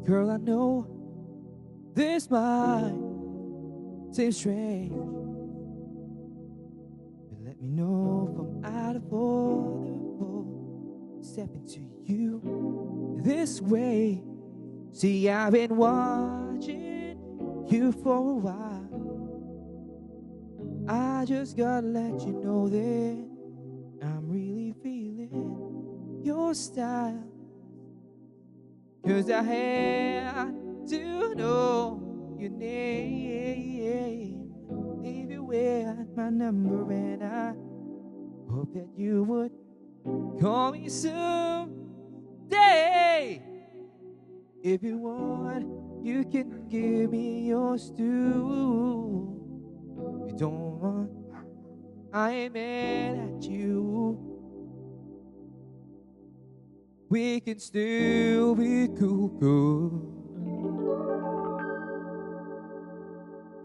Girl, I know this might seem strange, but let me know if I'm out of order for stepping to you this way. See, I've been watching you for a while. I just gotta let you know that I'm really feeling your style. 'Cause I had to know your name. Leave you with my number, and I hope that you would call me someday. If you want, you can give me yours too. If you don't want, I ain't mad at you. We can still be cool.